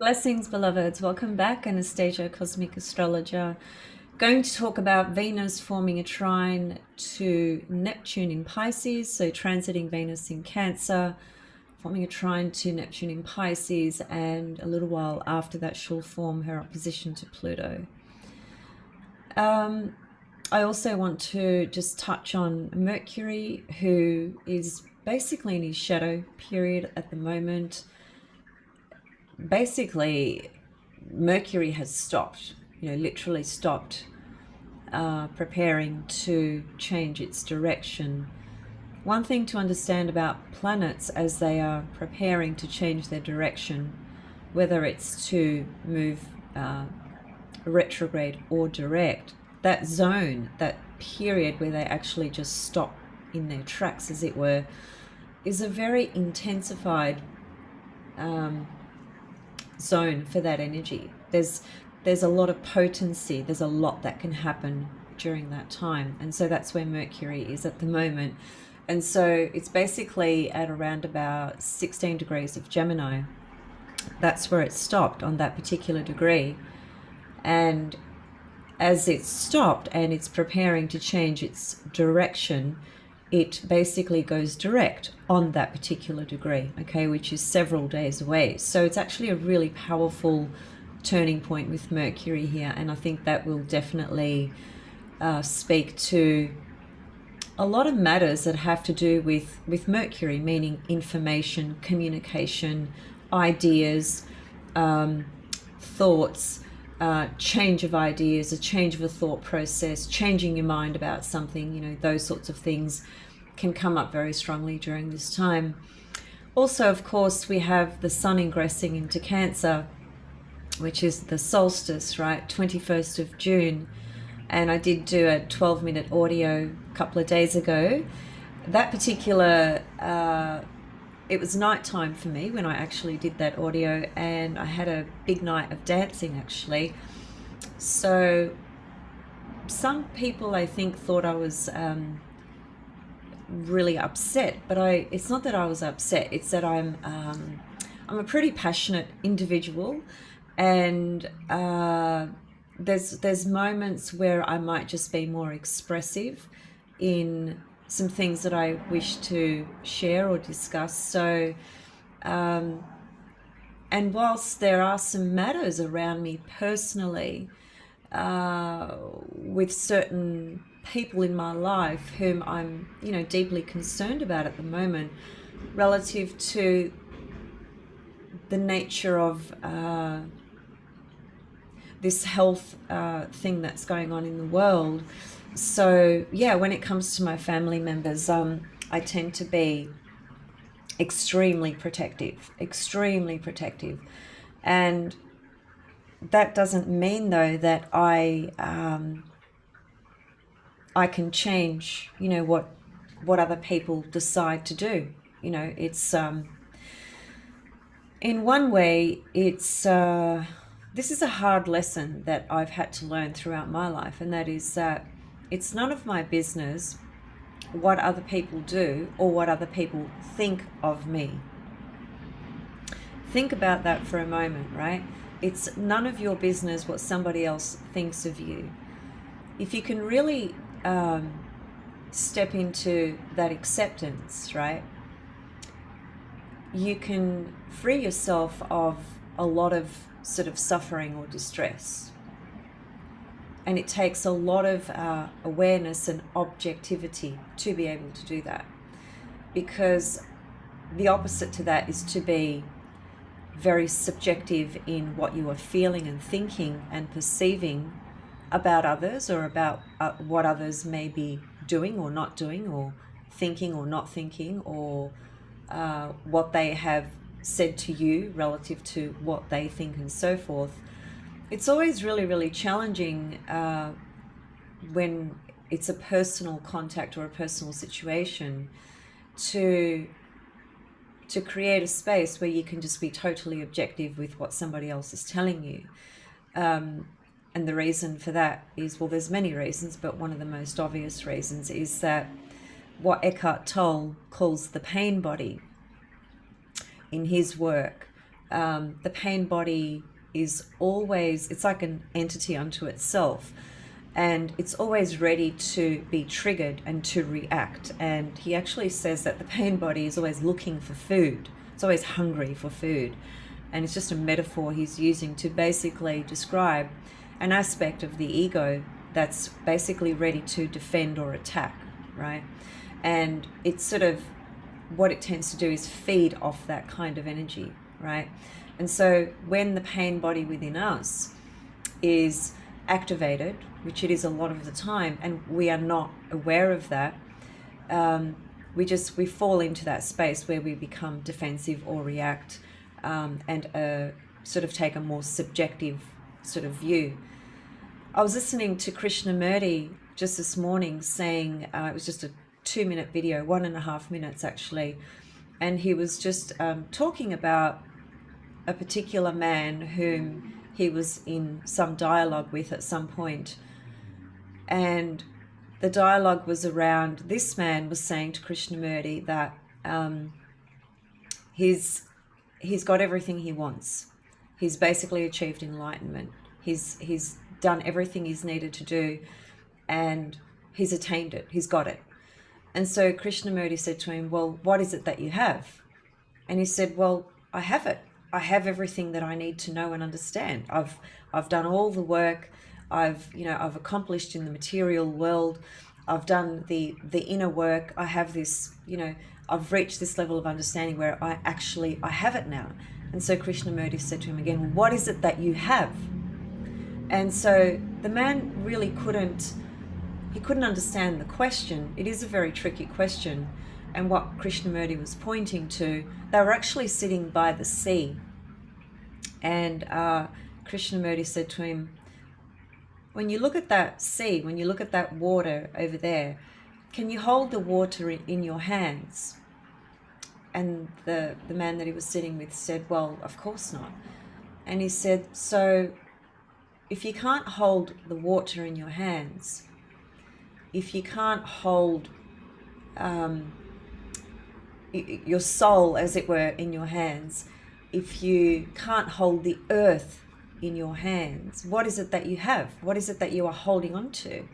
Blessings, beloveds. Welcome back. Anastasia, Cosmic Astrologer. Going to talk about Venus forming a trine to Neptune in Pisces, so transiting Venus in Cancer, forming a trine to Neptune in Pisces, and a little while after that she'll form her opposition to Pluto. I also want to just touch on Mercury, who is basically in his shadow period at the moment. Basically, Mercury has stopped, literally stopped preparing to change its direction. One thing to understand about planets as they are preparing to change their direction, whether it's to move retrograde or direct, that zone, that period where they actually just stop in their tracks, as it were, is a very intensified zone for that energy. There's a lot of potency, there's a lot that can happen during that time, and so that's where Mercury is at the moment. And so it's basically at around about 16 degrees of Gemini. That's where it stopped, on that particular degree. And as it's stopped and it's preparing to change its direction, it basically goes direct on that particular degree, okay, which is several days away. So it's actually a really powerful turning point with Mercury here, and I think that will definitely speak to a lot of matters that have to do with Mercury, meaning information, communication, ideas, thoughts, change of ideas, a change of a thought process, changing your mind about something, those sorts of things can come up very strongly during this time. Also, of course, we have the Sun ingressing into Cancer, which is the solstice, right? 21st of June. And I did do a 12-minute audio a couple of days ago. That particular, it was nighttime for me when I actually did that audio, and I had a big night of dancing, actually. So some people, I think, thought I was really upset, but it's not that I was upset, it's that I'm a pretty passionate individual, and there's moments where I might just be more expressive in some things that I wish to share or discuss. So and whilst there are some matters around me personally, with certain people in my life whom I'm, deeply concerned about at the moment, relative to the nature of this health thing that's going on in the world. So yeah, when it comes to my family members, I tend to be extremely protective, and that doesn't mean though that I can change, what other people decide to do. It's in one way, it's this is a hard lesson that I've had to learn throughout my life, and that is that it's none of my business what other people do or what other people think of me. Think about that for a moment, right? It's none of your business what somebody else thinks of you. If you can really step into that acceptance, right, you can free yourself of a lot of sort of suffering or distress. And it takes a lot of awareness and objectivity to be able to do that, because the opposite to that is to be very subjective in what you are feeling and thinking and perceiving about others, or about what others may be doing or not doing, or thinking or not thinking, or what they have said to you relative to what they think, and so forth. It's always really, really challenging when it's a personal contact or a personal situation to create a space where you can just be totally objective with what somebody else is telling you. And the reason for that is, well, there's many reasons, but one of the most obvious reasons is that what Eckhart Tolle calls the pain body in his work the pain body is always, it's like an entity unto itself, and it's always ready to be triggered and to react. And he actually says that the pain body is always looking for food. It's always hungry for food. And it's just a metaphor he's using to basically describe an aspect of the ego that's basically ready to defend or attack, right? And it's sort of, what it tends to do is feed off that kind of energy, right? And so when the pain body within us is activated, which it is a lot of the time, and we are not aware of that, we fall into that space where we become defensive or react, and sort of take a more subjective sort of view. I was listening to Krishnamurti just this morning saying, it was just a 2-minute video, 1.5 minutes actually, and he was just talking about a particular man whom he was in some dialogue with at some point. And the dialogue was around, this man was saying to Krishnamurti that he's got everything he wants. He's basically achieved enlightenment. He's done everything he's needed to do, and he's attained it. He's got it. And so Krishnamurti said to him, well, what is it that you have? And he said, well, I have it. I have everything that I need to know and understand. I've done all the work. I've accomplished in the material world. I've done the inner work. I have this, I've reached this level of understanding where I have it now. And so Krishnamurti said to him again, well, what is it that you have? And so the man really couldn't understand the question. It is a very tricky question. And what Krishnamurti was pointing to, they were actually sitting by the sea. And Krishnamurti said to him, when you look at that sea, when you look at that water over there, can you hold the water in your hands? And the man that he was sitting with said, well, of course not. And he said, so if you can't hold the water in your hands, if you can't hold your soul, as it were, in your hands, if you can't hold the earth in your hands, what is it that you have? What is it that you are holding on to?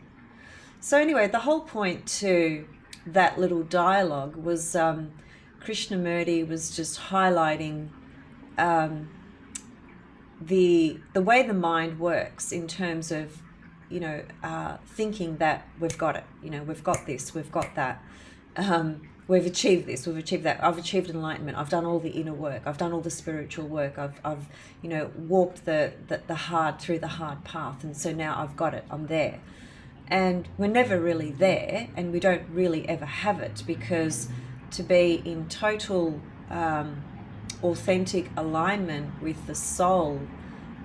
So anyway, the whole point to that little dialogue was Krishnamurti was just highlighting the way the mind works in terms of, thinking that we've got it, we've got this, we've got that. We've achieved this, we've achieved that. I've achieved enlightenment. I've done all the inner work. I've done all the spiritual work. I've walked the hard through the hard path, and so now I've got it. I'm there, and we're never really there, and we don't really ever have it, because to be in total, authentic alignment with the soul,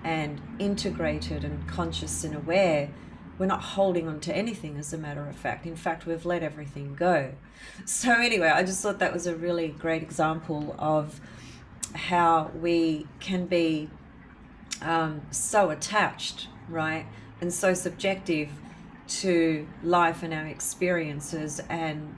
and integrated and conscious and aware, we're not holding on to anything, as a matter of fact. In fact, we've let everything go. So anyway, I just thought that was a really great example of how we can be so attached, right, and so subjective to life and our experiences, and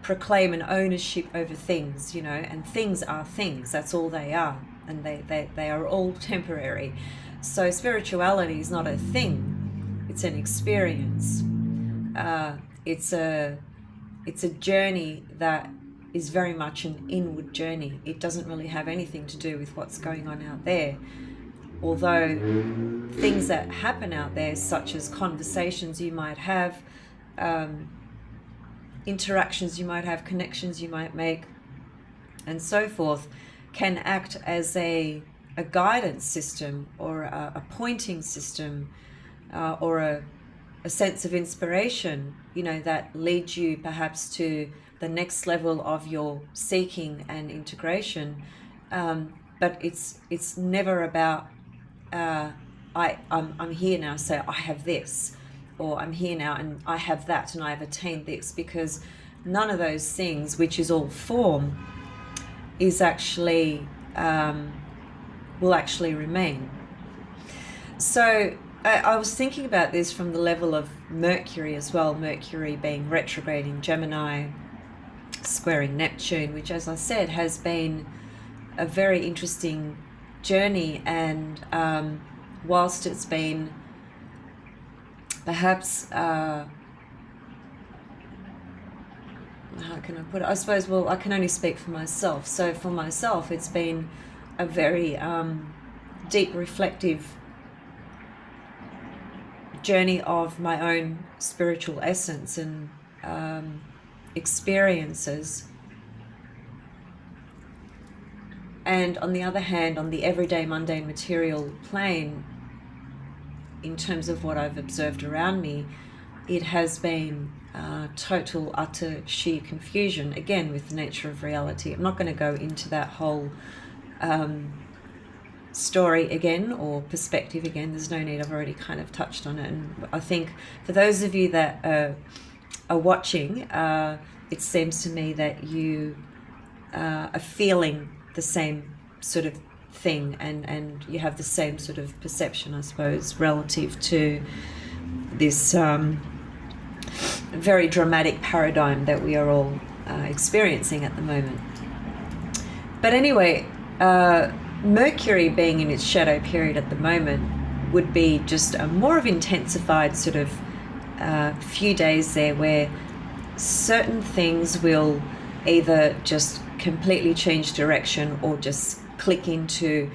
proclaim an ownership over things, and things are things. That's all they are, and they are all temporary. So spirituality is not a thing, it's an experience. It's a journey that is very much an inward journey. It doesn't really have anything to do with what's going on out there. Although things that happen out there, such as conversations you might have, interactions you might have, connections you might make, and so forth, can act as a guidance system, or a pointing system, or a sense of inspiration, that leads you perhaps to the next level of your seeking and integration. But it's never about I'm here now, so I have this, or I'm here now and I have that and I've attained this, because none of those things, which is all form, is actually will actually remain. So I was thinking about this from the level of Mercury as well, Mercury being retrograde in Gemini, squaring Neptune, which, as I said, has been a very interesting journey, and whilst it's been perhaps how can I put it? I suppose, well, I can only speak for myself. So for myself, it's been a very deep, reflective journey of my own spiritual essence and experiences. And on the other hand, on the everyday mundane material plane, in terms of what I've observed around me, it has been total, utter, sheer confusion, again, with the nature of reality. I'm not going to go into that whole story again, or perspective again. There's no need. I've already kind of touched on it. And I think for those of you that are watching, it seems to me that you are feeling the same sort of thing, and you have the same sort of perception, I suppose, relative to this very dramatic paradigm that we are all experiencing at the moment. But anyway, Mercury being in its shadow period at the moment would be just a more of intensified sort of few days there, where certain things will either just completely change direction or just click into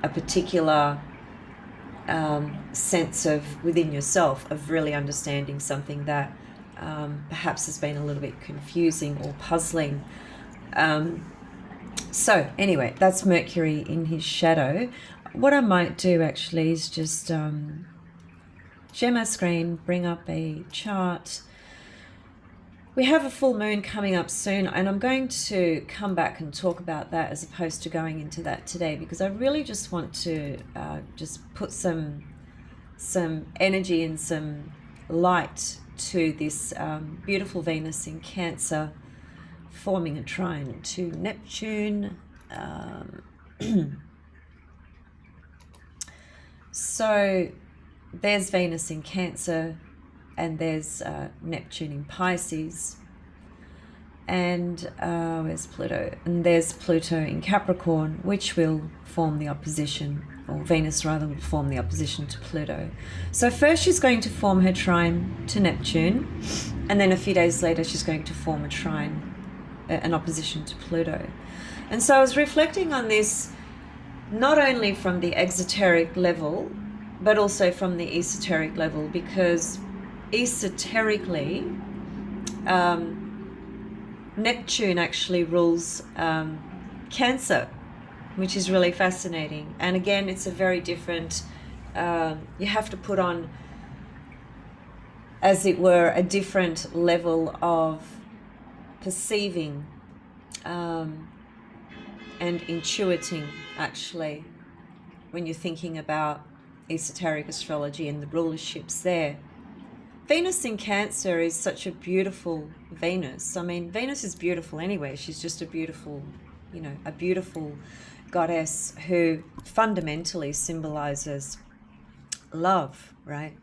a particular sense of within yourself of really understanding something that perhaps has been a little bit confusing or puzzling. So anyway, that's Mercury in his shadow. What I might do actually is just share my screen, bring up a chart. We have a full moon coming up soon, and I'm going to come back and talk about that as opposed to going into that today, because I really just want to just put some energy and some light to this beautiful Venus in Cancer forming a trine to Neptune. So there's Venus in Cancer, and there's Neptune in Pisces, and where's Pluto? And there's Pluto in Capricorn, which will form the opposition, or Venus rather will form the opposition to Pluto. So first she's going to form her trine to Neptune, and then a few days later she's going to form a trine, an opposition to Pluto. And so I was reflecting on this not only from the exoteric level, but also from the esoteric level, because esoterically, Neptune actually rules Cancer, which is really fascinating. And again, it's a very different, you have to put on, as it were, a different level of perceiving and intuiting, actually, when you're thinking about esoteric astrology and the rulerships there. Venus in Cancer is such a beautiful Venus. I mean, Venus is beautiful anyway. She's just a beautiful, a beautiful goddess who fundamentally symbolizes love, right?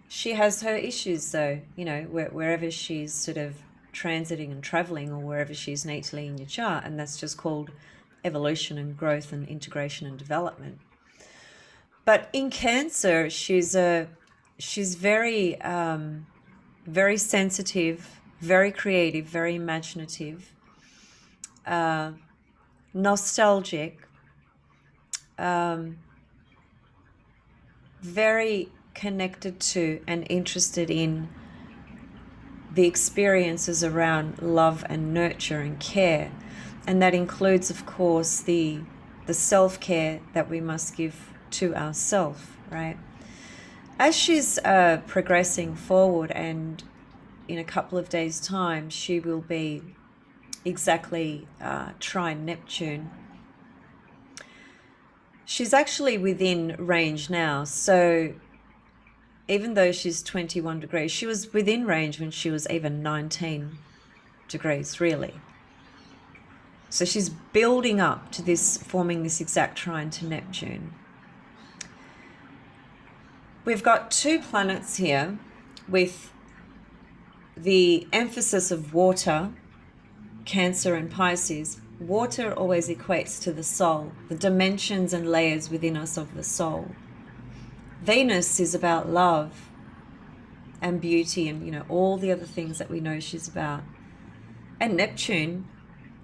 She has her issues though, wherever she's sort of transiting and traveling, or wherever she's natally in your chart, and that's just called evolution and growth and integration and development. But in Cancer, she's very, very sensitive, very creative, very imaginative, nostalgic, very connected to and interested in the experiences around love and nurture and care. And that includes, of course, the self-care that we must give to ourselves, right? As she's progressing forward, and in a couple of days' time, she will be exactly trine Neptune. She's actually within range now, so even though she's 21 degrees, she was within range when she was even 19 degrees, really. So she's building up to this, forming this exact trine to Neptune. We've got two planets here with the emphasis of water, Cancer and Pisces, water always equates to the soul, the dimensions and layers within us of the soul. Venus is about love and beauty and, all the other things that we know she's about. And Neptune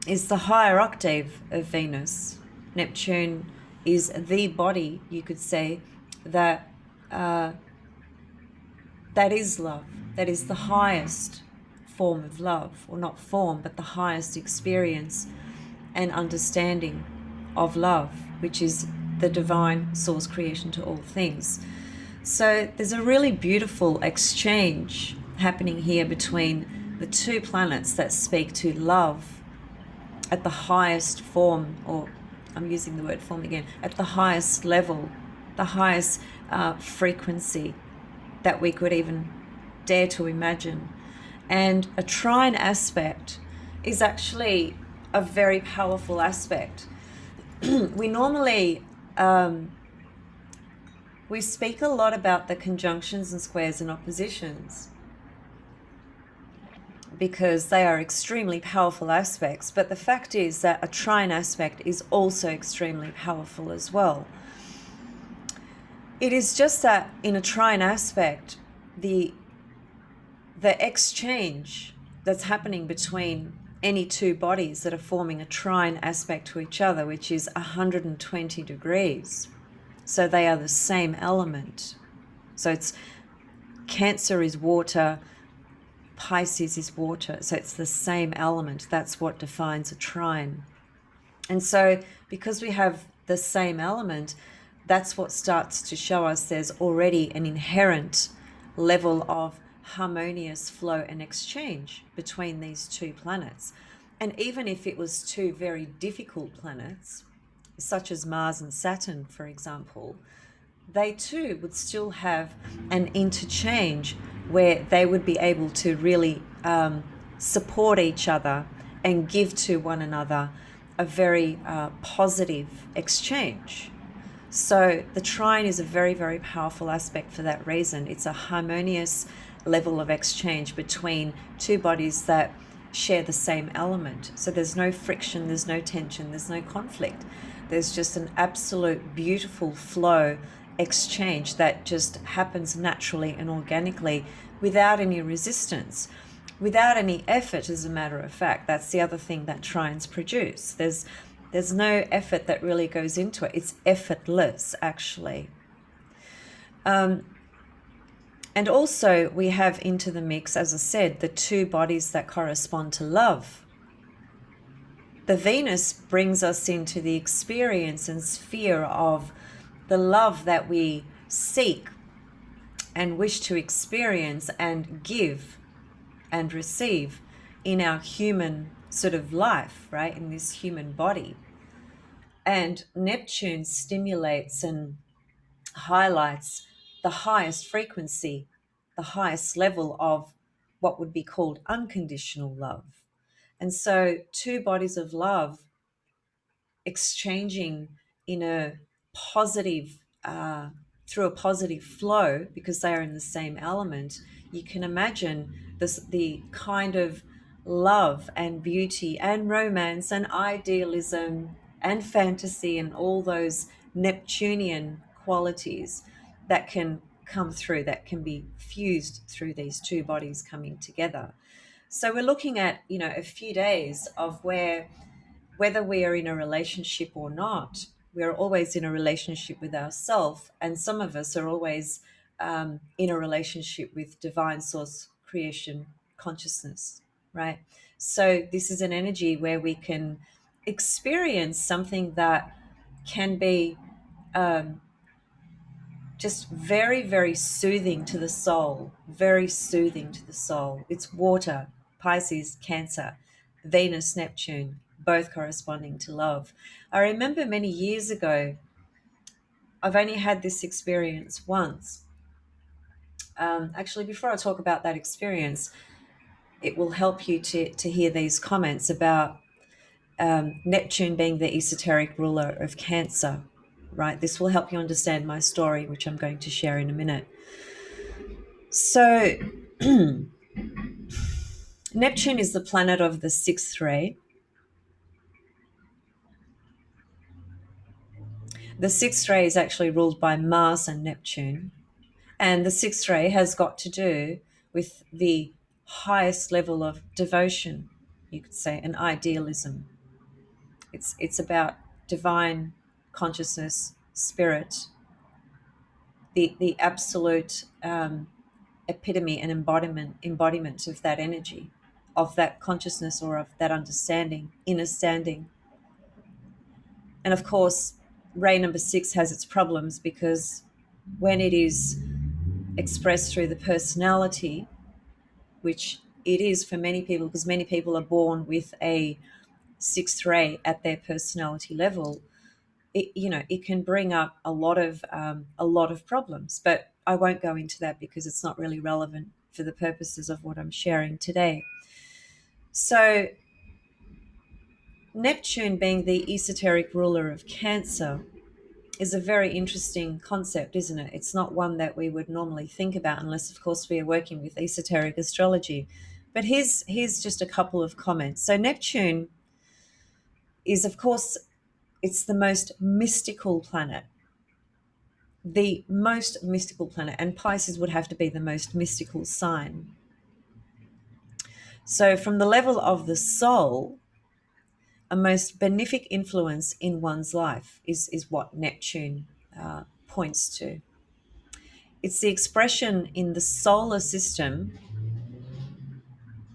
is the higher octave of Venus. Neptune is the body, you could say, that that is love. That is the highest form of love, or not form, but the highest experience and understanding of love, which is the divine source creation to all things. So there's a really beautiful exchange happening here between the two planets that speak to love at the highest form, or I'm using the word form again, at the highest level, the highest frequency that we could even dare to imagine. And a trine aspect is actually a very powerful aspect. We normally we speak a lot about the conjunctions and squares and oppositions because they are extremely powerful aspects, but the fact is that a trine aspect is also extremely powerful as well. It is just that in a trine aspect, the exchange that's happening between any two bodies that are forming a trine aspect to each other, which is 120 degrees. So they are the same element. So it's Cancer is water, Pisces is water. So it's the same element. That's what defines a trine. And so because we have the same element, that's what starts to show us there's already an inherent level of harmonious flow and exchange between these two planets. And even if it was two very difficult planets, such as Mars and Saturn, for example, they too would still have an interchange where they would be able to really support each other and give to one another a very positive exchange. So the trine is a very, very powerful aspect for that reason. It's a harmonious level of exchange between two bodies that share the same element. So there's no friction, there's no tension, there's no conflict. There's just an absolute beautiful flow exchange that just happens naturally and organically without any resistance, without any effort, as a matter of fact. That's the other thing that trines produce. There's no effort that really goes into it. It's effortless, actually. And also we have into the mix, as I said, the two bodies that correspond to love. The Venus brings us into the experience and sphere of the love that we seek and wish to experience and give and receive in our human sort of life, right, in this human body. And Neptune stimulates and highlights the highest frequency, the highest level of what would be called unconditional love. And so two bodies of love exchanging in a positive, through a positive flow, because they are in the same element, you can imagine the kind of love and beauty and romance and idealism and fantasy and all those Neptunian qualities that can come through, that can be fused through these two bodies coming together. So we're looking at, a few days of whether we are in a relationship or not, we're always in a relationship with ourselves. And some of us are always in a relationship with divine source creation consciousness, right? So this is an energy where we can experience something that can be just very, very soothing to the soul, very soothing to the soul. It's water, Pisces, Cancer, Venus, Neptune, both corresponding to love. I remember many years ago, I've only had this experience once. Actually, before I talk about that experience, it will help you to hear these comments about Neptune being the esoteric ruler of Cancer, right? This will help you understand my story, which I'm going to share in a minute. So Neptune is the planet of the sixth ray. The sixth ray is actually ruled by Mars and Neptune. And the sixth ray has got to do with the highest level of devotion, you could say, and idealism. It's about divine consciousness, spirit, the absolute epitome and embodiment of that energy, of that consciousness, or of that understanding, inner standing. And of course, ray number 6 has its problems because when it is expressed through the personality, which it is for many people, because many people are born with a sixth ray at their personality level, it can bring up a lot of problems. But I won't go into that because it's not really relevant for the purposes of what I'm sharing today. So Neptune, being the esoteric ruler of Cancer, is a very interesting concept, isn't it? It's not one that we would normally think about unless, of course, we are working with esoteric astrology. But here's just a couple of comments. So Neptune is, of course, it's the most mystical planet. The most mystical planet, and Pisces would have to be the most mystical sign. So from the level of the soul, a most benefic influence in one's life is what Neptune points to. It's the expression in the solar system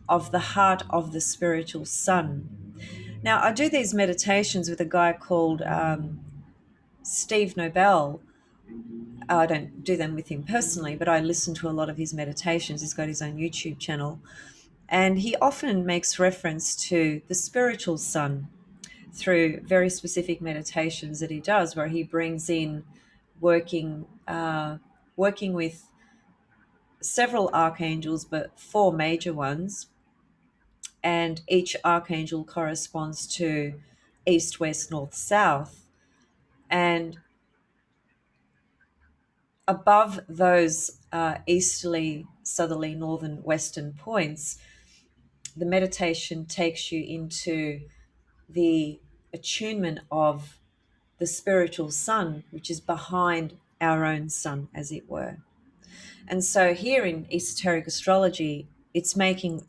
of the heart of the spiritual sun. Now, I do these meditations with a guy called Steve Nobel. I don't do them with him personally, but I listen to a lot of his meditations. He's got his own YouTube channel. And he often makes reference to the spiritual sun through very specific meditations that he does, where he brings in working with several archangels, but four major ones, and each archangel corresponds to east, west, north, south. And above those easterly, southerly, northern, western points, the meditation takes you into the attunement of the spiritual sun, which is behind our own sun, as it were. And so here in esoteric astrology, it's making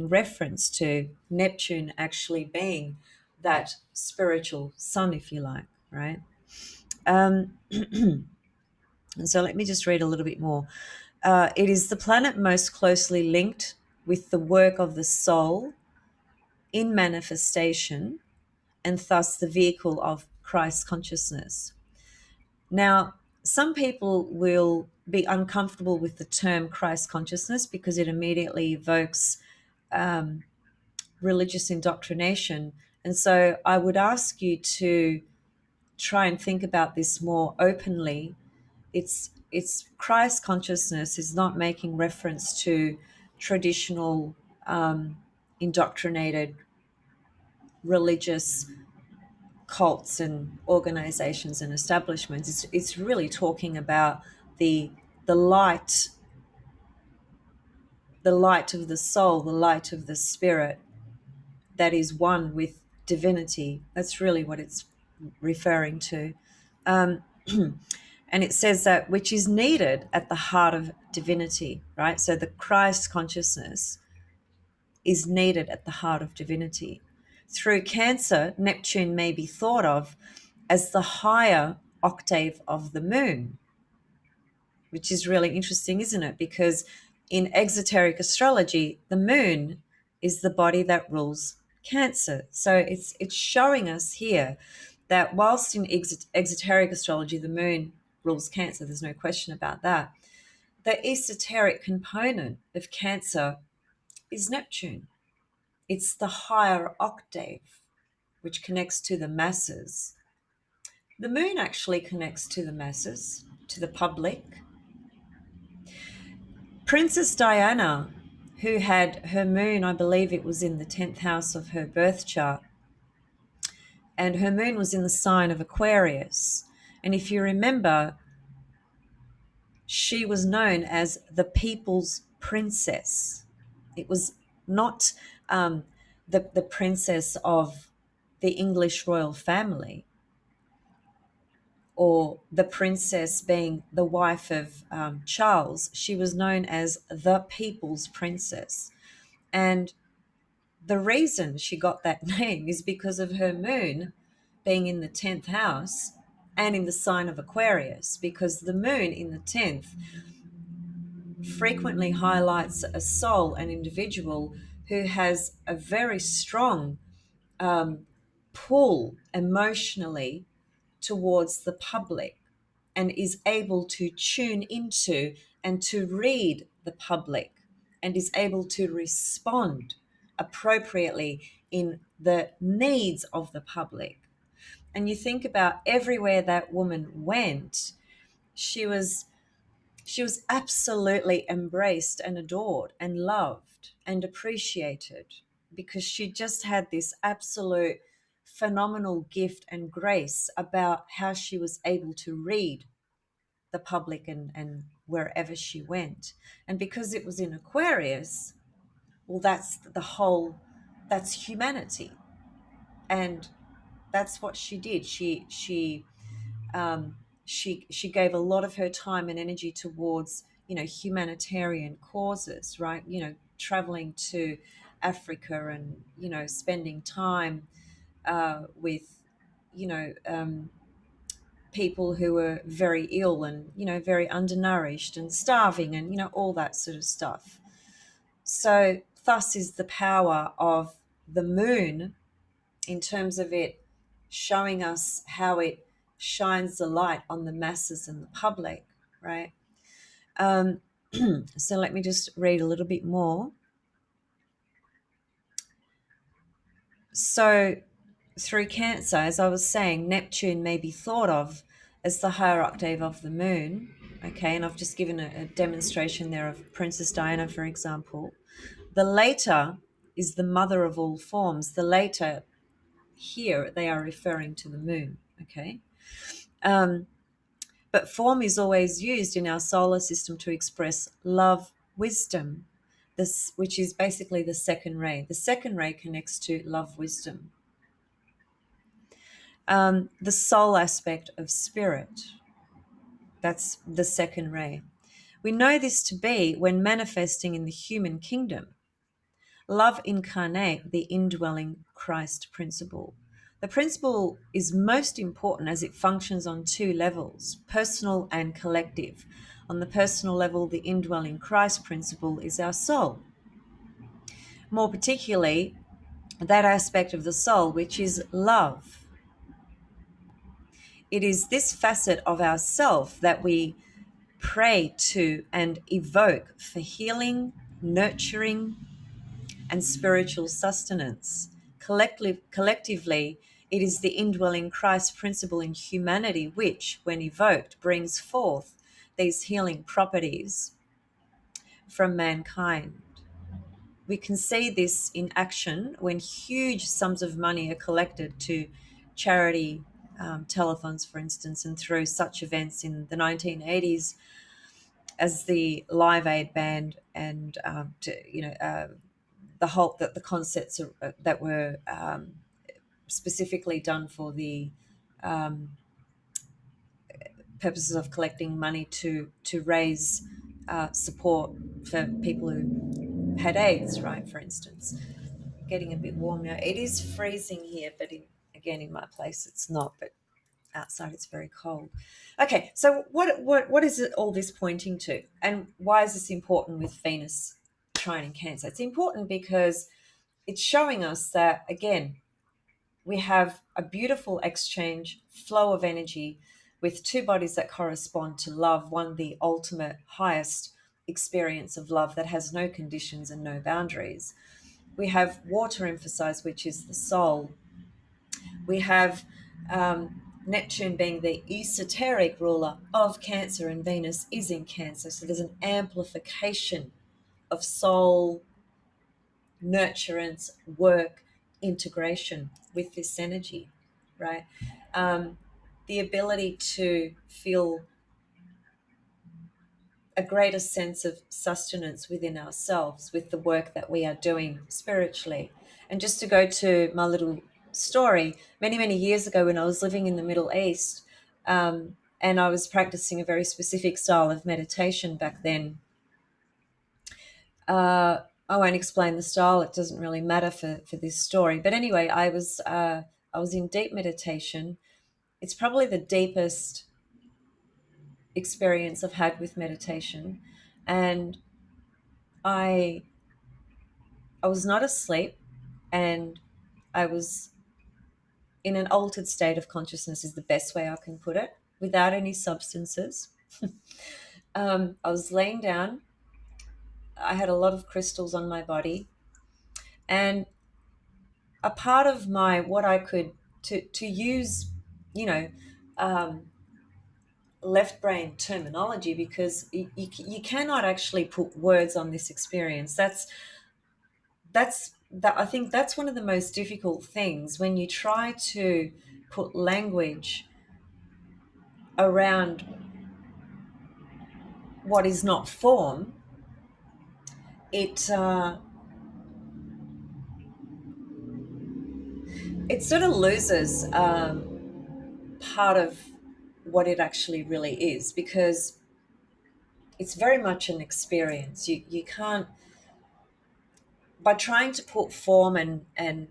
reference to Neptune actually being that spiritual sun, if you like, right? And so let me just read a little bit more. It is the planet most closely linked with the work of the soul in manifestation, and thus the vehicle of Christ consciousness. Now, some people will be uncomfortable with the term Christ consciousness because it immediately evokes religious indoctrination. And so I would ask you to try and think about this more openly. It's Christ consciousness is not making reference to traditional indoctrinated religious cults and organizations and establishments. It's really talking about the the light the light of the soul, the light of the spirit that is one with divinity. That's really what it's referring to. Um, and it says that which is needed at the heart of divinity, right? So the Christ consciousness is needed at the heart of divinity. Through Cancer, Neptune may be thought of as the higher octave of the moon, which is really interesting, isn't it? Because in exoteric astrology, the moon is the body that rules Cancer. So it's showing us here that whilst in exoteric astrology, the moon rules Cancer, there's no question about that. The esoteric component of Cancer is Neptune. It's the higher octave, which connects to the masses. The moon actually connects to the masses, to the public. Princess Diana, who had her moon, I believe it was in the 10th house of her birth chart, and her moon was in the sign of Aquarius. And if you remember, she was known as the people's princess. It was not the princess of the English royal family. or the princess being the wife of Charles, she was known as the People's Princess. And the reason she got that name is because of her moon being in the 10th house and in the sign of Aquarius, because the moon in the 10th frequently highlights a soul, an individual who has a very strong pull emotionally towards the public and is able to tune into and to read the public and is able to respond appropriately in the needs of the public. And you think about everywhere that woman went, she was she was absolutely embraced and adored and loved and appreciated, because she just had this absolute phenomenal gift and grace about how she was able to read the public and wherever she went. And because it was in Aquarius, well, that's humanity. And that's what she did. She gave a lot of her time and energy towards, humanitarian causes, right? Traveling to Africa and, spending time with, you know, um, people who were very ill and, very undernourished and starving and, all that sort of stuff. So, thus is the power of the moon in terms of it showing us how it shines the light on the masses and the public, right? Um, so let me just read a little bit more. So through Cancer, as I was saying, Neptune may be thought of as the higher octave of the moon. Okay, and I've just given a demonstration there of Princess Diana, for example. The later is the mother of all forms. The later here, they are referring to the moon. Okay. But form is always used in our solar system to express love, wisdom, this, which is basically the second ray. The second ray connects to love, wisdom. The soul aspect of spirit, that's the second ray. We know this to be when manifesting in the human kingdom. Love incarnate the indwelling Christ principle. The principle is most important as it functions on two levels, personal and collective. On the personal level, the indwelling Christ principle is our soul. More particularly, that aspect of the soul which is love. It is this facet of ourself that we pray to and evoke for healing, nurturing, and spiritual sustenance. Collectively, it is the indwelling Christ principle in humanity which, when evoked, brings forth these healing properties from mankind. We can see this in action when huge sums of money are collected to charity telethons, for instance, and through such events in the 1980s as the Live Aid band and the concerts that were specifically done for the purposes of collecting money to raise support for people who had AIDS, right? For instance, getting a bit warm now. It is freezing here, but again in my place it's not. But outside it's very cold. Okay, so what is it all this pointing to, and why is this important with Venus trining Cancer? It's important because it's showing us that, again, we have a beautiful exchange, flow of energy with two bodies that correspond to love, one the ultimate, highest experience of love that has no conditions and no boundaries. We have water emphasized, which is the soul. We have Neptune being the esoteric ruler of Cancer, and Venus is in Cancer. So there's an amplification of soul, nurturance, work, integration with this energy, right? The ability to feel a greater sense of sustenance within ourselves with the work that we are doing spiritually. And just to go to my little story, many, many years ago when I was living in the Middle East, And I was practicing a very specific style of meditation back then. I won't explain the style; it doesn't really matter for this story. But anyway, I was in deep meditation. It's probably the deepest experience I've had with meditation, and I I was not asleep, and I was in an altered state of consciousness, is the best way I can put it, without any substances. I was laying down. I had a lot of crystals on my body, and a part of my what I could to use, you know, um, left brain terminology, because you cannot actually put words on this experience. That I think that's one of the most difficult things when you try to put language around what is not form. It sort of loses part of what it actually really is, because it's very much an experience. You can't, by trying to put form and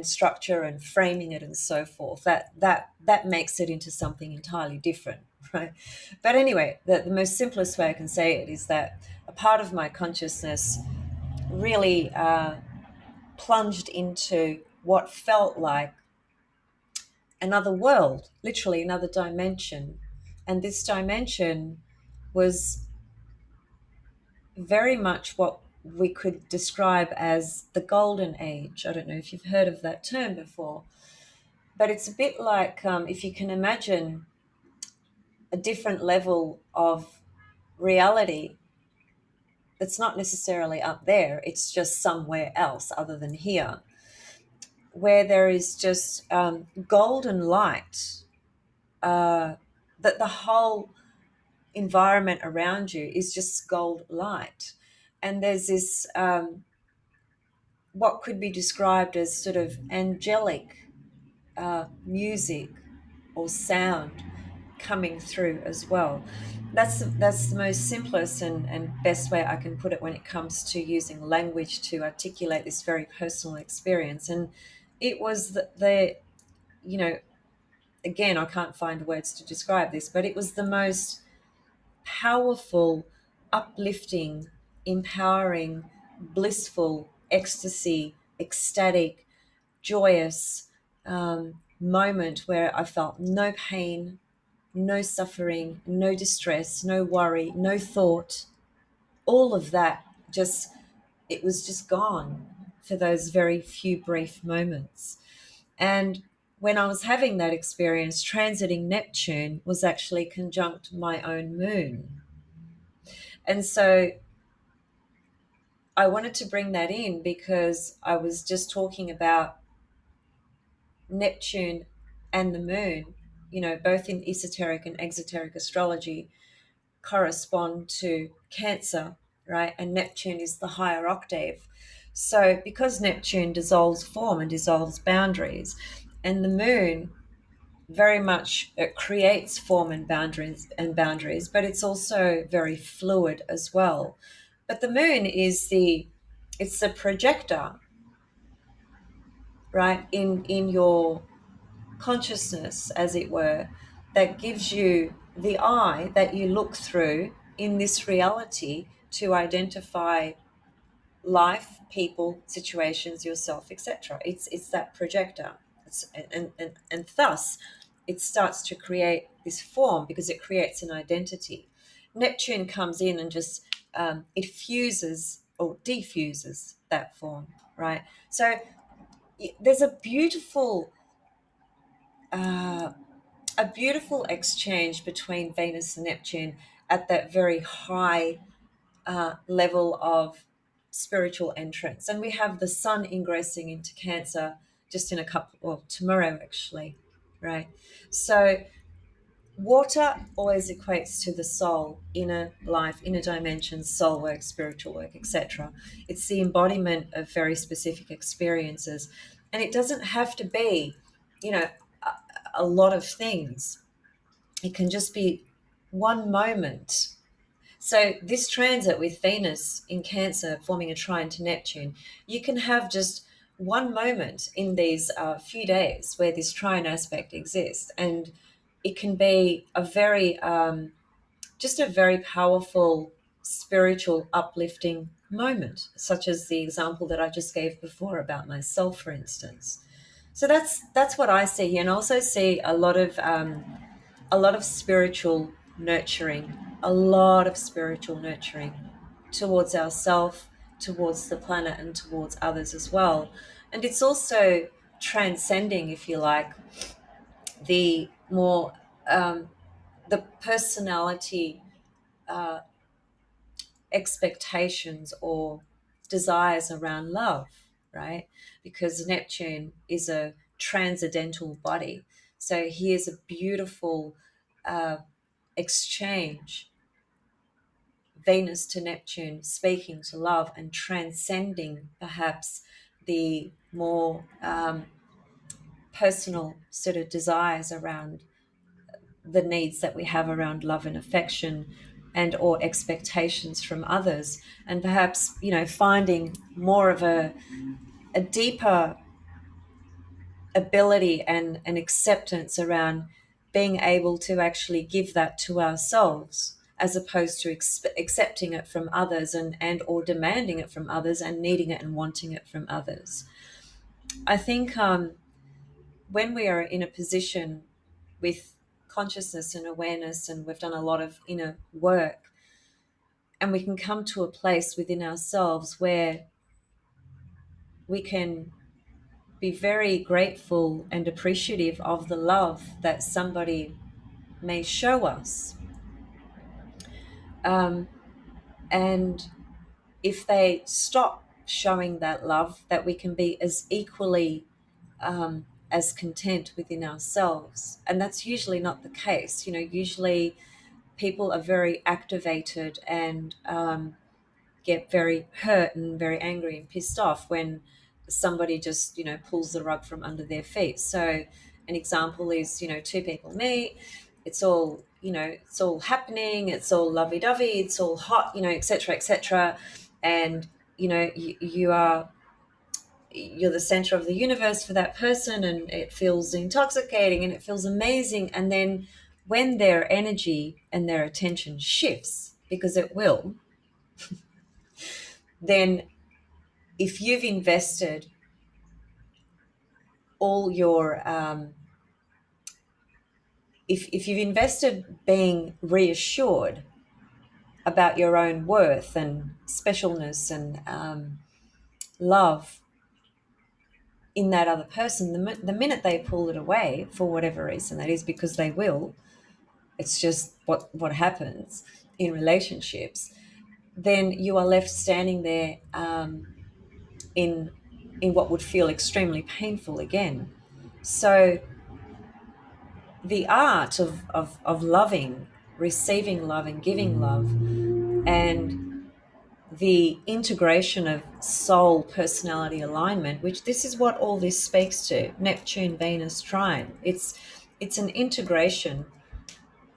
structure and framing it and so forth, that makes it into something entirely different, right? But anyway, the most simplest way I can say it is that a part of my consciousness really plunged into what felt like another world, literally another dimension. And this dimension was very much what we could describe as the golden age. I don't know if you've heard of that term before, but it's a bit like, if you can imagine a different level of reality that's not necessarily up there, it's just somewhere else other than here, where there is just golden light, that the whole environment around you is just gold light. And there's this, what could be described as sort of angelic music or sound coming through as well. That's the most simplest and best way I can put it when it comes to using language to articulate this very personal experience. And it was the you know, again, I can't find words to describe this, but it was the most powerful, uplifting, empowering, blissful, ecstasy, ecstatic, joyous moment where I felt no pain, no suffering, no distress, no worry, no thought. All of that just, it was just gone for those very few brief moments. And when I was having that experience, transiting Neptune was actually conjunct my own moon. And so I wanted to bring that in because I was just talking about Neptune and the moon, both in esoteric and exoteric astrology, correspond to Cancer, right? And Neptune is the higher octave. So because Neptune dissolves form and dissolves boundaries, and the moon very much creates form and boundaries, but it's also very fluid as well. But the moon is it's the projector, right, in your consciousness, as it were, that gives you the eye that you look through in this reality to identify life, people, situations, yourself, etc. It's that projector. And thus it starts to create this form because it creates an identity. Neptune comes in and just it fuses or defuses that form, right? So there's uh, a beautiful exchange between Venus and Neptune at that very high level of spiritual entrance. And we have the sun ingressing into Cancer just in a couple, well, tomorrow actually, right? So water always equates to the soul, inner life, inner dimensions, soul work, spiritual work, etc. It's the embodiment of very specific experiences. And it doesn't have to be, you know, a lot of things. It can just be one moment. So this transit with Venus in Cancer forming a trine to Neptune, you can have just one moment in these few days where this trine aspect exists, and it can be a very just a very powerful spiritual uplifting moment, such as the example that I just gave before about myself, for instance. So that's what I see here, and I also see a lot of spiritual nurturing, a lot of spiritual nurturing towards ourselves, towards the planet, and towards others as well. And it's also transcending, if you like, the more the personality expectations or desires around love, right? Because Neptune is a transcendental body. So here's a beautiful exchange, Venus to Neptune, speaking to love and transcending perhaps the more personal sort of desires around the needs that we have around love and affection and or expectations from others, and perhaps finding more of a deeper ability and an acceptance around being able to actually give that to ourselves, as opposed to accepting it from others and or demanding it from others and needing it and wanting it from others. I think when we are in a position with consciousness and awareness, and we've done a lot of inner work, and we can come to a place within ourselves where we can be very grateful and appreciative of the love that somebody may show us. Um, and if they stop showing that love, that we can be as equally as content within ourselves. And that's usually not the case. Usually people are very activated and get very hurt and very angry and pissed off when somebody just pulls the rug from under their feet. So an example is two people meet, it's all it's all happening, it's all lovey-dovey, it's all hot, etc., etc., and you're the center of the universe for that person, and it feels intoxicating and it feels amazing. And then when their energy and their attention shifts, because it will, then if you've invested all your if you've invested being reassured about your own worth and specialness and love in that other person, the minute they pull it away for whatever reason, that is, because they will, it's just what happens in relationships, then you are left standing there in what would feel extremely painful again. So the art of loving, receiving love and giving love, and the integration of soul personality alignment, which this is what all this speaks to, Neptune Venus trine. It's an integration,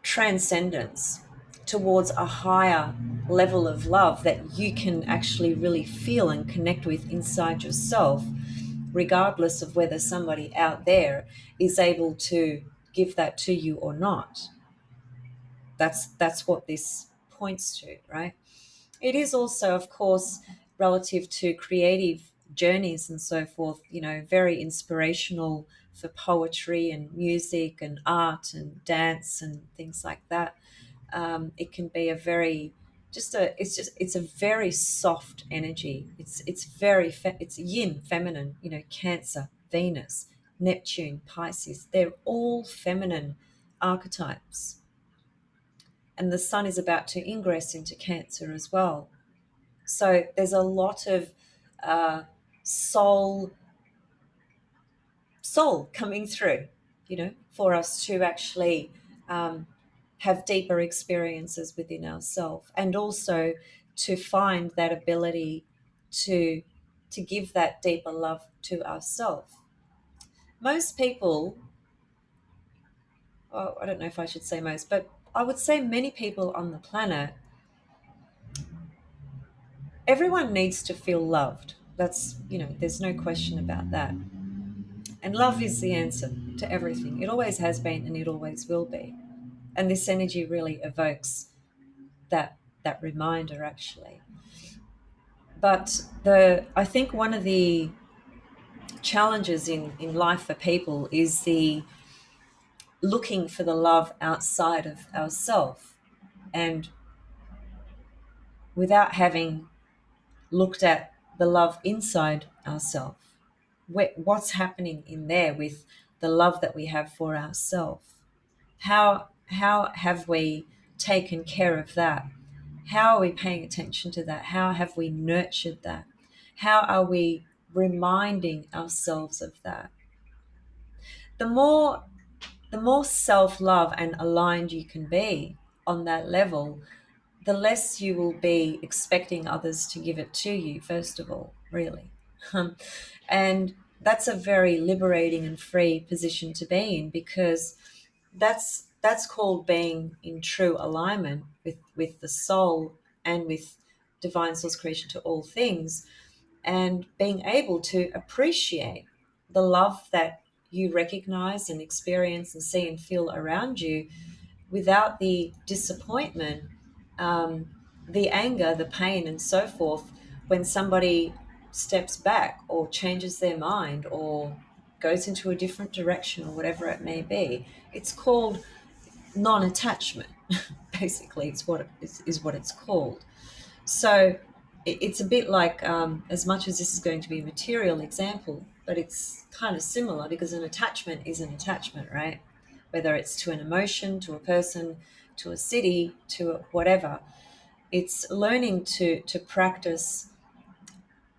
transcendence towards a higher level of love that you can actually really feel and connect with inside yourself, regardless of whether somebody out there is able to give that to you or not. That's what this points to, right? It is also, of course, relative to creative journeys and so forth, very inspirational for poetry and music and art and dance and things like that. It can be a very it's a very soft energy. It's very it's yin, feminine. Cancer, Venus, Neptune, Pisces. They're all feminine archetypes, and the sun is about to ingress into Cancer as well. So there's a lot of uh, soul soul coming through, for us to actually have deeper experiences within ourselves, and also to find that ability to give that deeper love to ourselves. Most people well, I don't know if I should say most, but I would say many people on the planet, everyone needs to feel loved. That's, there's no question about that. And love is the answer to everything. It always has been and it always will be. And this energy really evokes that reminder actually. But I think one of the challenges in life for people is the looking for the love outside of ourselves, and without having looked at the love inside ourselves. What's happening in there with the love that we have for ourselves? How have we taken care of that? How are we paying attention to that? How have we nurtured that? How are we reminding ourselves of that? The more the more self-love and aligned you can be on that level, the less you will be expecting others to give it to you, first of all, really. And that's a very liberating and free position to be in, because that's called being in true alignment with the soul and with divine source creation to all things, and being able to appreciate the love that you recognize and experience and see and feel around you without the disappointment, um, the anger, the pain, and so forth when somebody steps back or changes their mind or goes into a different direction or whatever it may be. It's called non-attachment. Basically, it's is what it's called. So it's a bit like, as much as this is going to be a material example, but it's kind of similar, because an attachment is an attachment, right? Whether it's to an emotion, to a person, to a city, to whatever. It's learning to practice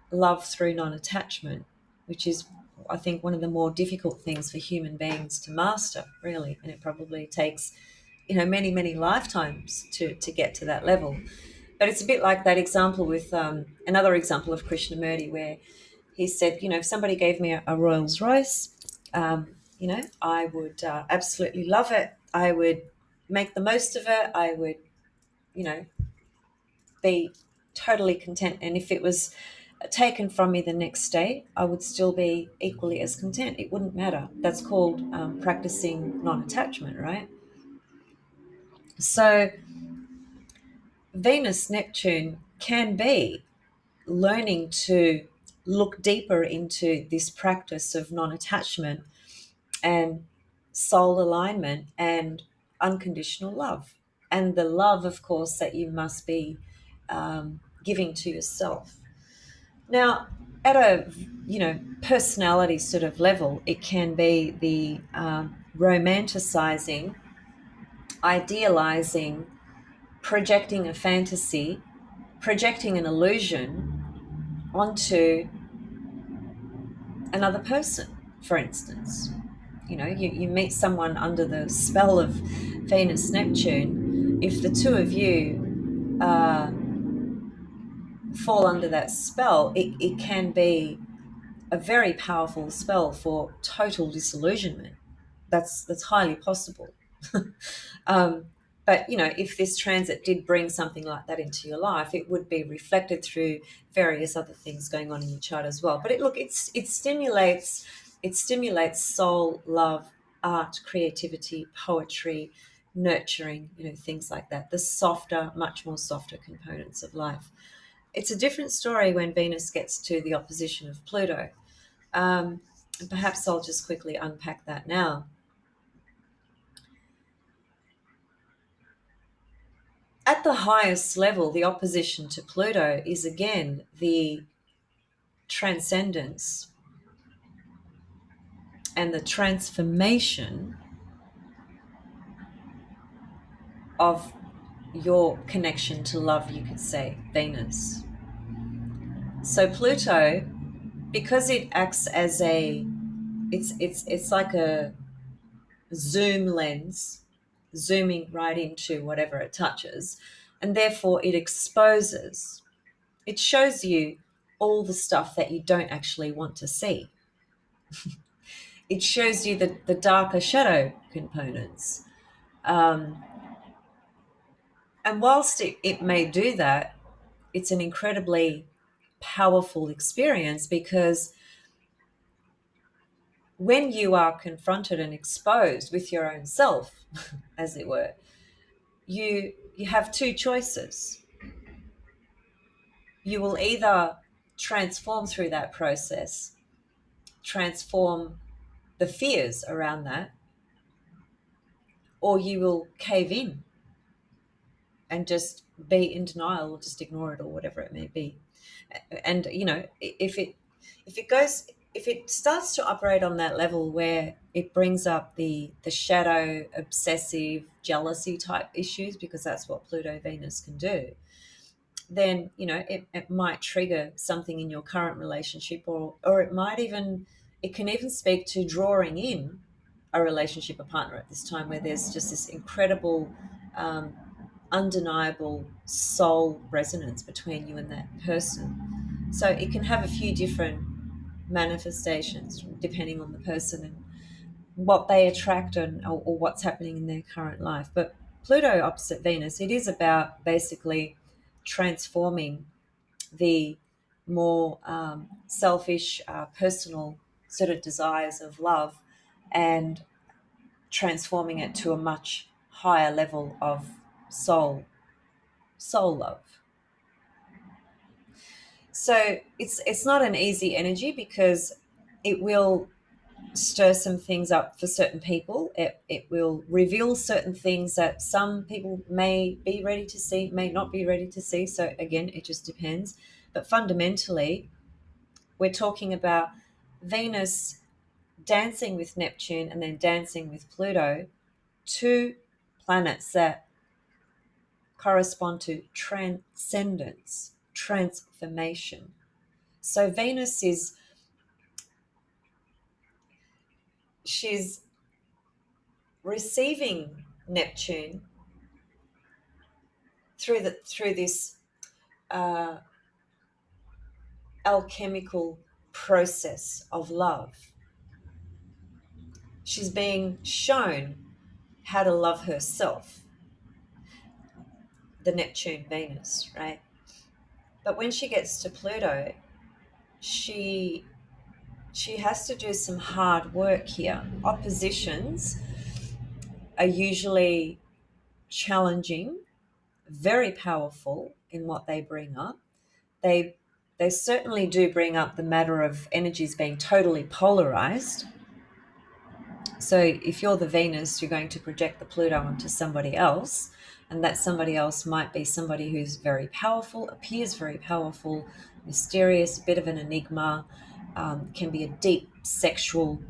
love through non-attachment, which is, I think, one of the more difficult things for human beings to master, really. And it probably takes, many, many lifetimes to get to that level. But it's a bit like that example with another example of Krishnamurti, where he said, if somebody gave me a Rolls Royce, I would absolutely love it. I would make the most of it. I would, you know, be totally content. And if it was taken from me the next day, I would still be equally as content. It wouldn't matter. That's called practicing non-attachment, right? So Venus Neptune can be learning to look deeper into this practice of non-attachment and soul alignment and unconditional love, and the love, of course, that you must be giving to yourself. Now, at a personality sort of level, it can be the romanticizing, idealizing, projecting a fantasy, projecting an illusion onto another person, for instance. You meet someone under the spell of Venus Neptune. If the two of you fall under that spell, it can be a very powerful spell for total disillusionment. That's highly possible. um, but if this transit did bring something like that into your life, it would be reflected through various other things going on in your chart as well. But it stimulates soul, love, art, creativity, poetry, nurturing, things like that. The softer, much more softer components of life. It's a different story when Venus gets to the opposition of Pluto. And perhaps I'll just quickly unpack that now. At the highest level, the opposition to Pluto is again the transcendence and the transformation of your connection to love, you could say, Venus. So Pluto, because it acts as it's like a zoom lens, zooming right into whatever it touches, and therefore it shows you all the stuff that you don't actually want to see. it shows you the darker shadow components. Um, and whilst it may do that, it's an incredibly powerful experience, because when you are confronted and exposed with your own self, as it were, you have two choices. You will either transform through that process, transform the fears around that, or you will cave in and just be in denial, or just ignore it, or whatever it may be. And if it starts to operate on that level where it brings up the shadow, obsessive, jealousy type issues, because that's what Pluto Venus can do, then it might trigger something in your current relationship, or it can even speak to drawing in a relationship, a partner at this time, where there's just this incredible, um, undeniable soul resonance between you and that person. So it can have a few different manifestations depending on the person and what they attract, or what's happening in their current life. But Pluto opposite Venus, it is about basically transforming the more selfish, personal sort of desires of love, and transforming it to a much higher level of soul love. So it's not an easy energy, because it will stir some things up for certain people. It will reveal certain things that some people may be ready to see, may not be ready to see. So again, it just depends. But fundamentally, we're talking about Venus dancing with Neptune and then dancing with Pluto, two planets that correspond to transcendence, transformation. So Venus she's receiving Neptune through this uh, alchemical process of love. She's being shown how to love herself, the Neptune Venus, right? But when she gets to Pluto, she has to do some hard work here. Oppositions are usually challenging, very powerful in what they bring up. They they certainly do bring up the matter of energies being totally polarized. So if you're the Venus, you're going to project the Pluto onto somebody else, and that somebody else might be somebody who's very powerful, appears very powerful, mysterious, a bit of an enigma, can be a deep sexual,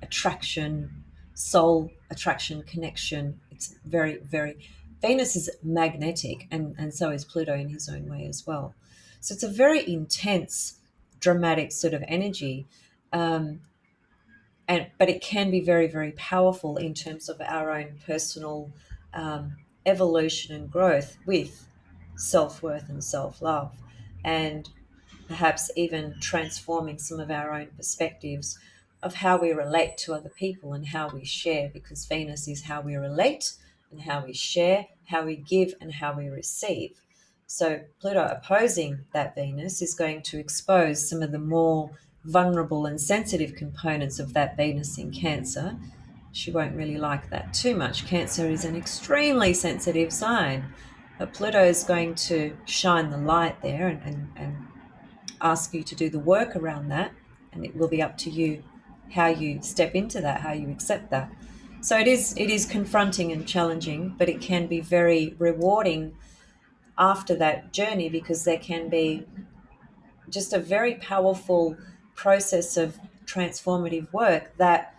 attraction, soul attraction, connection. It's very, very, Venus is magnetic, and so is Pluto in his own way as well. So it's a very intense, dramatic sort of energy. Um, but it can be very, very powerful in terms of our own personal evolution and growth with self-worth and self-love, and perhaps even transforming some of our own perspectives of how we relate to other people and how we share, because Venus is how we relate and how we share, how we give and how we receive. So Pluto opposing that Venus is going to expose some of the more vulnerable and sensitive components of that Venus in Cancer. She won't really like that too much. Cancer is an extremely sensitive sign, but Pluto is going to shine the light there, and ask you to do the work around that, and it will be up to you how you step into that, how you accept that. So it is confronting and challenging, but it can be very rewarding after that journey, because there can be just a very powerful process of transformative work that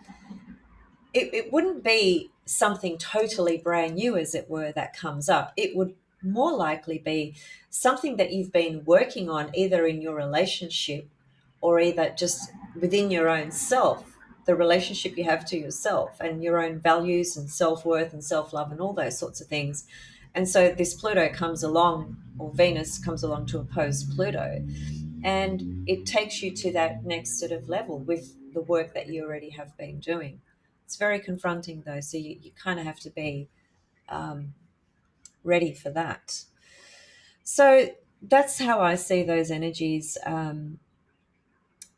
it wouldn't be something totally brand new, as it were, that comes up. It would more likely be something that you've been working on, either in your relationship or either just within your own self, the relationship you have to yourself and your own values and self-worth and self-love and all those sorts of things. And so this Pluto comes along, or Venus comes along to oppose Pluto, and it takes you to that next sort of level with the work that you already have been doing. It's very confronting though, so you kind of have to be ready for that. So that's how I see those energies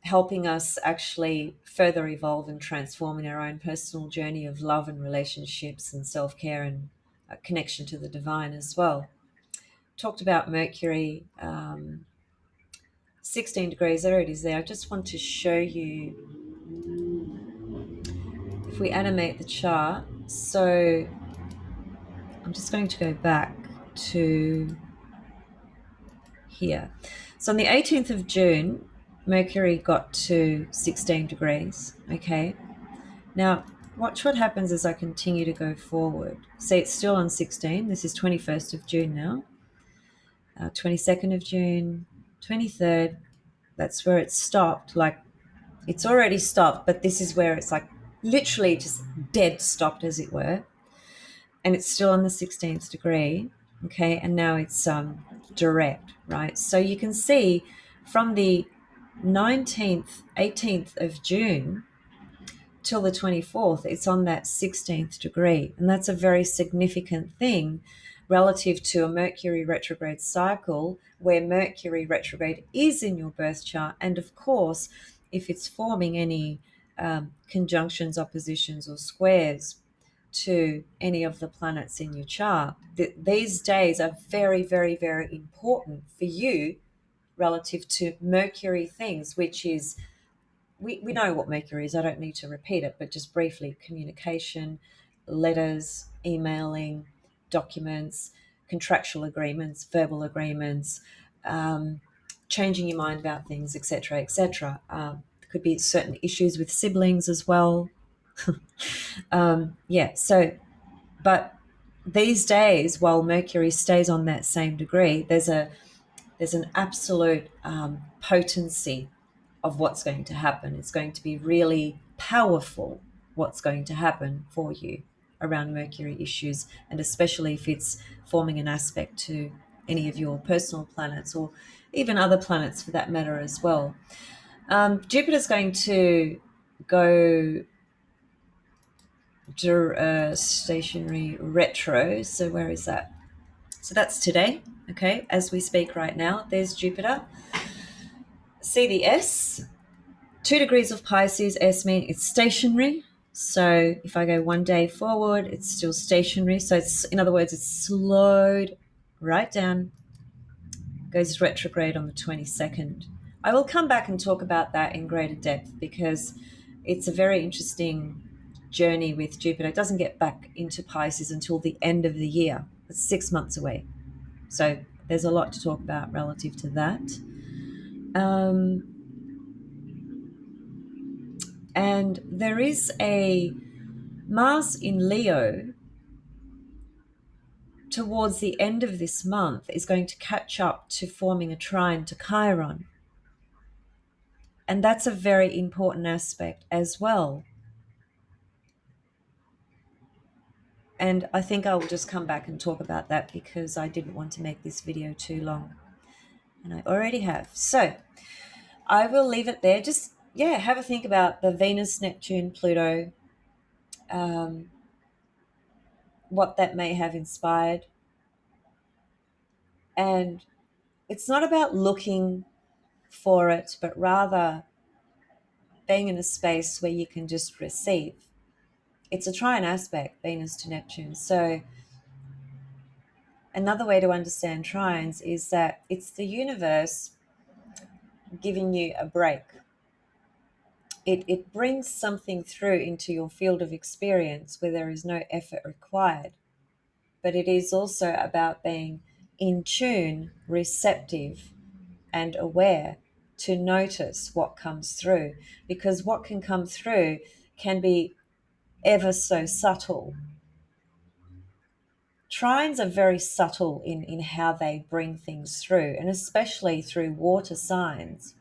helping us actually further evolve and transform in our own personal journey of love and relationships and self-care and connection to the divine as well. Talked about Mercury, 16 degrees, there it is there. I just want to show you, if we animate the chart, so I'm just going to go back to here. So on the 18th of June, Mercury got to 16 degrees, okay? Now, watch what happens as I continue to go forward. See, it's still on 16. This is 21st of June now. 22nd of June, 23rd. That's where it stopped. Like, it's already stopped, but this is where it's like literally just dead stopped, as it were. And it's still on the 16th degree, okay? And now it's direct, right? So you can see from the 19th, 18th of June till the 24th, it's on that 16th degree. And that's a very significant thing relative to a Mercury retrograde cycle, where Mercury retrograde is in your birth chart. And of course, if it's forming any conjunctions, oppositions, or squares to any of the planets in your chart, these days are very, very, very important for you relative to Mercury things, which is, we know what Mercury is. I don't need to repeat it, but just briefly: communication, letters, emailing, documents, contractual agreements, verbal agreements, changing your mind about things, etc., etc. There could be certain issues with siblings as well. But these days, while Mercury stays on that same degree, there's an absolute potency of what's going to happen. It's going to be really powerful what's going to happen for you around Mercury issues, and especially if it's forming an aspect to any of your personal planets, or even other planets for that matter as well. Jupiter's going to go stationary retro. So where is that? So that's today, okay, as we speak right now. There's Jupiter. See the S? 2 degrees of Pisces, S mean it's stationary. So if I go one day forward, it's still stationary. So it's, in other words, it's slowed right down, goes retrograde on the 22nd. I will come back and talk about that in greater depth, because it's a very interesting journey with Jupiter. It doesn't get back into Pisces until the end of the year. It's 6 months away. So there's a lot to talk about relative to that. And there is a Mars in Leo towards the end of this month is going to catch up to forming a trine to Chiron. And that's a very important aspect as well. And I think I will just come back and talk about that, because I didn't want to make this video too long. And I already have. So I will leave it there. Just, have a think about the Venus, Neptune, Pluto, what that may have inspired. And it's not about looking for it, but rather being in a space where you can just receive. It's a trine aspect, Venus to Neptune. So another way to understand trines is that it's the universe giving you a break. It brings something through into your field of experience where there is no effort required. But it is also about being in tune, receptive, and aware to notice what comes through, because what can come through can be ever so subtle. Trines are very subtle in how they bring things through, and especially through water signs.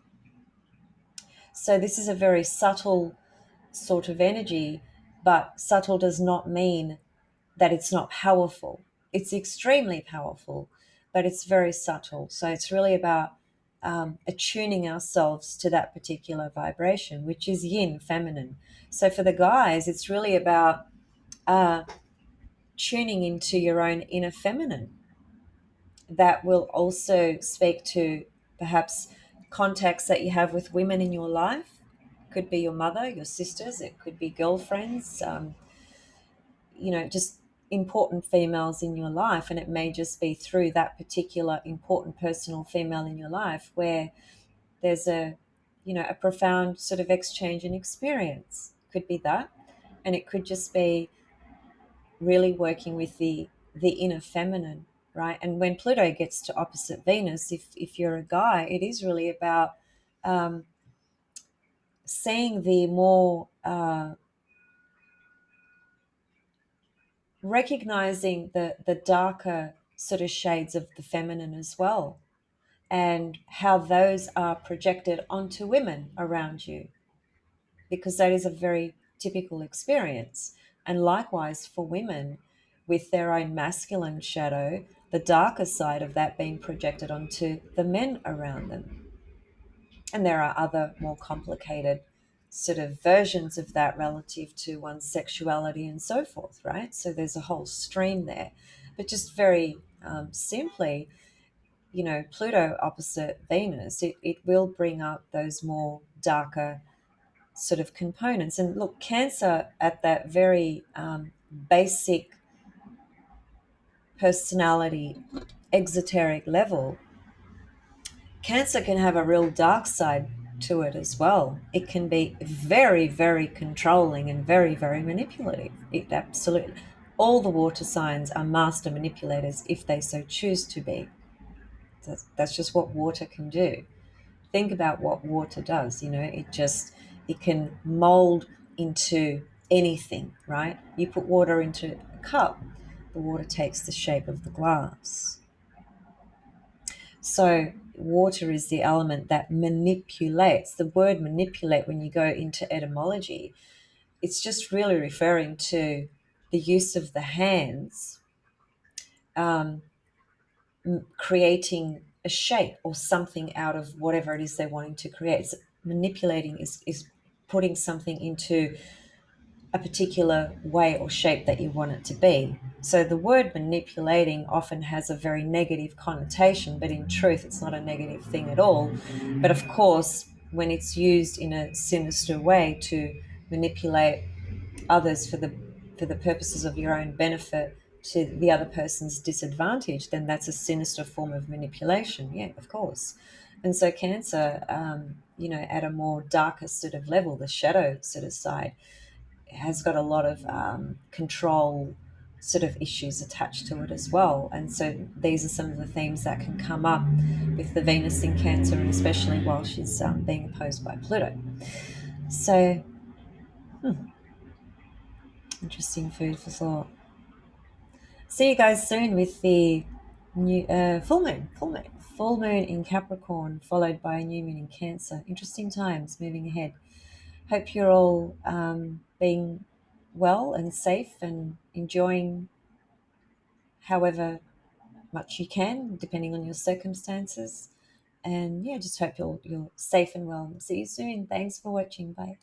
So this is a very subtle sort of energy, but subtle does not mean that it's not powerful. It's extremely powerful, but it's very subtle. So it's really about attuning ourselves to that particular vibration, which is yin, feminine. So for the guys, it's really about tuning into your own inner feminine. That will also speak to perhaps contacts that you have with women in your life. Could be your mother, your sisters, it could be girlfriends, just important females in your life. And it may just be through that particular important personal female in your life where there's a profound sort of exchange and experience. Could be that. And it could just be really working with the inner feminine, right? And when Pluto gets to opposite Venus, if you're a guy, it is really about um, seeing the more recognizing the darker sort of shades of the feminine as well, and how those are projected onto women around you, because that is a very typical experience. And likewise for women with their own masculine shadow, the darker side of that being projected onto the men around them. And there are other more complicated sort of versions of that relative to one's sexuality and so forth, right? So there's a whole stream there. But just very simply, Pluto opposite Venus, it will bring up those more darker sort of components. And look, Cancer at that very basic personality, exoteric level, Cancer can have a real dark side to it as well. It can be very, very controlling and very, very manipulative. It absolutely, all the water signs are master manipulators if they so choose to be. That's just what water can do. Think about what water does. It can mold into anything, right? You put water into a cup, the water takes the shape of the glass. So water is the element that manipulates. The word manipulate, when you go into etymology, it's just really referring to the use of the hands, creating a shape or something out of whatever it is they're wanting to create. It's manipulating is putting something into a particular way or shape that you want it to be. So the word manipulating often has a very negative connotation, but in truth, it's not a negative thing at all. But of course, when it's used in a sinister way to manipulate others for the purposes of your own benefit to the other person's disadvantage, then that's a sinister form of manipulation. Yeah, of course. And so Cancer, at a more darker sort of level, the shadow sort of side, has got a lot of control sort of issues attached to it as well. And so these are some of the themes that can come up with the Venus in Cancer, and especially while she's being opposed by Pluto. So, interesting food for thought. See you guys soon with the new full moon in Capricorn, followed by a new moon in Cancer. Interesting times moving ahead. Hope you're all being well and safe and enjoying however much you can, depending on your circumstances. And yeah, just hope you're safe and well. See you soon. Thanks for watching. Bye.